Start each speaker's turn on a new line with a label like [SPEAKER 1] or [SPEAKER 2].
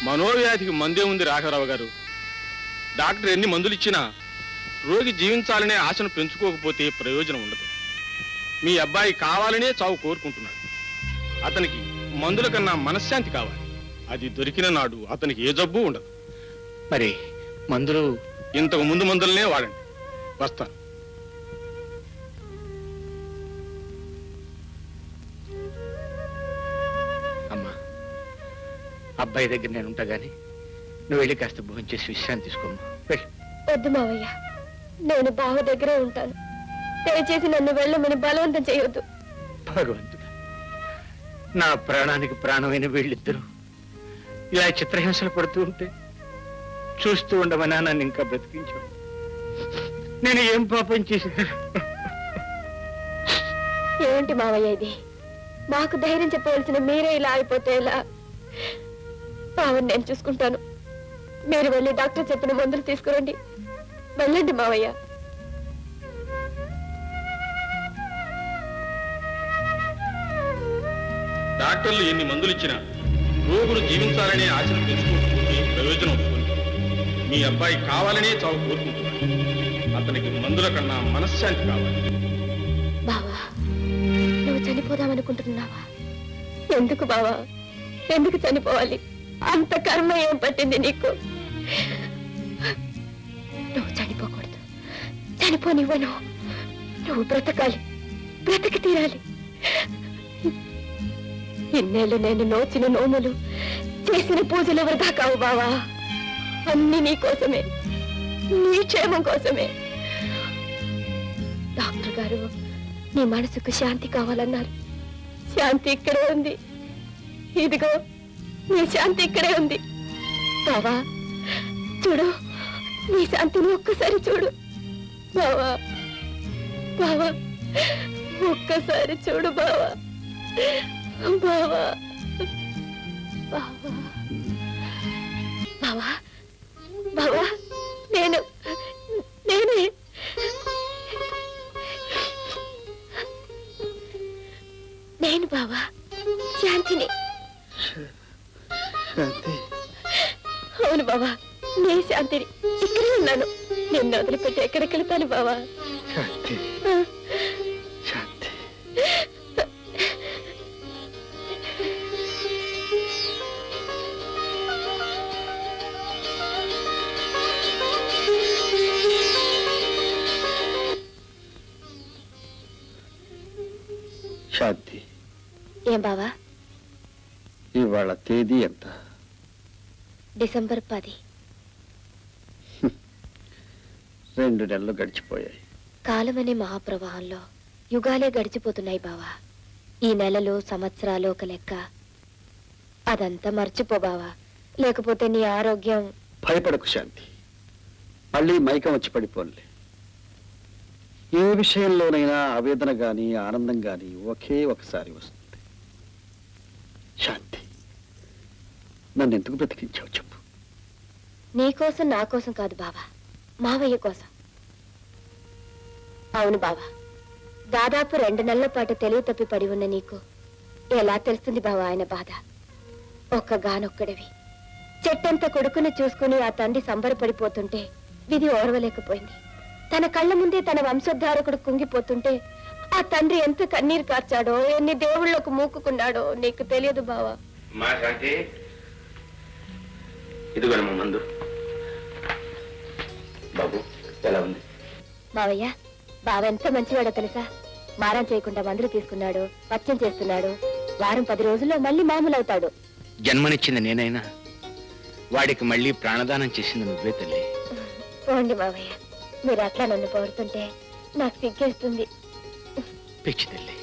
[SPEAKER 1] మనోవ్యాధికి మందే ఉంది రాఘవరావు గారు. డాక్టర్ ఎన్ని మందులు ఇచ్చినా రోగి జీవించాలనే ఆశను పెంచుకోకపోతే ప్రయోజనం ఉండదు. మీ అబ్బాయి కావాలనే చావు కోరుకుంటున్నాడు. అతనికి మందుల కన్నా మనశ్శాంతి కావాలి. అది దొరికిన నాడు అతనికి ఏ జబ్బు ఉండదు.
[SPEAKER 2] మరి మందులు
[SPEAKER 1] ఇంతకు ముందు మందులనే వాడండి. వస్తాను.
[SPEAKER 2] అమ్మా, అబ్బాయి దగ్గర నేను ఉంటా గాని నువ్వు వెళ్ళి కాస్త భోజనం చేసి విశ్రాంతి తీసుకోమ్మా. వెళ్ళి.
[SPEAKER 3] వద్దు మావయ్య, నేను బావ దగ్గరే ఉంటాను. దయచేసి నన్ను వెళ్ళమని బలవంతం చేయొద్దు.
[SPEAKER 2] భగవంతుడా, నా ప్రాణానికి ప్రాణమైన వీళ్ళిద్దరూ ఇలా చిత్రహింసలు పడుతూ ఉంటే చూస్తూ ఉండమనా నన్ను ఇంకా బ్రతికించావు. నేను ఏం పాపం చేశాను?
[SPEAKER 3] ఏమిటి మావయ్య ఇది? మాకు ధైర్యం చెప్పవలసిన మీరే ఇలా అయిపోతే ఎలా? బావని నేను చూసుకుంటాను. మీరు వెళ్ళి డాక్టర్ చెప్పిన మందులు తీసుకురండి. వెళ్ళండి మావయ్య.
[SPEAKER 1] డాక్టర్లు ఎన్ని మందులు ఇచ్చినా రోగులు జీవించాలనే ఆశను పెంచుకోకపోతే ప్రయోజనం ఉంటుంది. మీ అబ్బాయి కావాలనే చావు కోరుకుంటున్నాడు. అతనికి మందుల కన్నా మనశ్శాంతి కావాలి.
[SPEAKER 3] బావా, నువ్వు చనిపోదామనుకుంటున్నావా? ఎందుకు బావా, ఎందుకు చనిపోవాలి? అంత కర్మ ఏం పట్టింది నీకు? నువ్వు చనిపోకూడదు. చనిపోనివ్వను. నువ్వు బ్రతకాలి, బ్రతికి తీరాలి. ఇన్నేళ్ళు నేను నోచిన నోములు, చేసిన పూజలు వృధా కావు బావా. అన్ని నీ కోసమే, నీ క్షేమం కోసమే. డాక్టర్ గారు నీ మనసుకు శాంతి కావాలన్నారు. శాంతి ఇక్కడే ఉంది. ఇదిగో నీ శాంతి ఇక్కడే ఉంది. బావా చూడు, నీ శాంతిని ఒక్కసారి చూడు. బావా, బావా, ఒక్కసారి చూడు బావా. బావా, బావా, బావా, బావా, నేనే నేను బావా, శాంతిని. అవును బావా, నీ శాంతిని. ఇక్కడే ఉన్నాను. నిన్ను వదిలిపెట్టి ఎక్కడికి వెళ్తాను బావా?
[SPEAKER 2] శాంతి, శాంతి. శాంతి,
[SPEAKER 3] ఏం బావా?
[SPEAKER 2] ఇవాళ తేదీ ఎంత?
[SPEAKER 3] డిసెంబర్ 10.
[SPEAKER 2] 2 నెలలు గడిచిపోయాయి.
[SPEAKER 3] కాలమనే మహాప్రవాహంలో యుగాలే గడిచిపోతున్నాయి బావా. ఈ నెలలు సంవత్సరాలు ఒక లెక్క. అదంతా మర్చిపో బావా, లేకపోతే నీ ఆరోగ్యం.
[SPEAKER 2] భయపడకు శాంతి, మళ్ళీ మైకం వచ్చి పడిపోలే. ఏ విషయంలోనైనా ఆవేదన గాని ఆనందం గాని ఒకే ఒకసారి వస్తుంది. శాంతి, నన్ను ఎందుకు బ్రతికించావు చెప్పు?
[SPEAKER 3] నీకోసం నా కోసం కాదు బావా, మావయ్య కోసం. అవును బావా, దాదాపు 2 నెలల పాటు తెలివి తప్పి పడి ఉన్న నీకు ఎలా తెలుస్తుంది బావా ఆయన బాధ? ఒక్కగానొక్కడివి. చెట్టంత కొడుకుని చూసుకుని ఆ తండ్రి సంబరపడిపోతుంటే విధి ఓర్వలేకపోయింది. తన కళ్ళ ముందే తన వంశోద్ధారకుడు కుంగిపోతుంటే ఆ తండ్రి ఎంత కన్నీరు కార్చాడో, ఎన్ని దేవుళ్ళకు మూకుకున్నాడో నీకు తెలియదు బావా.
[SPEAKER 2] మా శాంతి, ఇదిగోనమ్మా మందు. బాబు ఎలా ఉంది?
[SPEAKER 3] మావయ్య, బావ ఎంత మంచివాడో తెలుసా? మారం చేయకుండా మందులు తీసుకున్నాడు, పచ్చం చేస్తున్నాడు. వారం 10 రోజుల్లో మళ్ళీ మామూలు అవుతాడు.
[SPEAKER 2] జన్మనిచ్చింది నేనైనా వాడికి మళ్ళీ ప్రాణదానం చేసింది నువ్వే తల్లి.
[SPEAKER 3] పోండి మావయ్య, మీరు అట్లా నన్ను పొగుడుతుంటే నాకు సిగ్గేస్తుంది.
[SPEAKER 2] పిచ్చి తల్లి,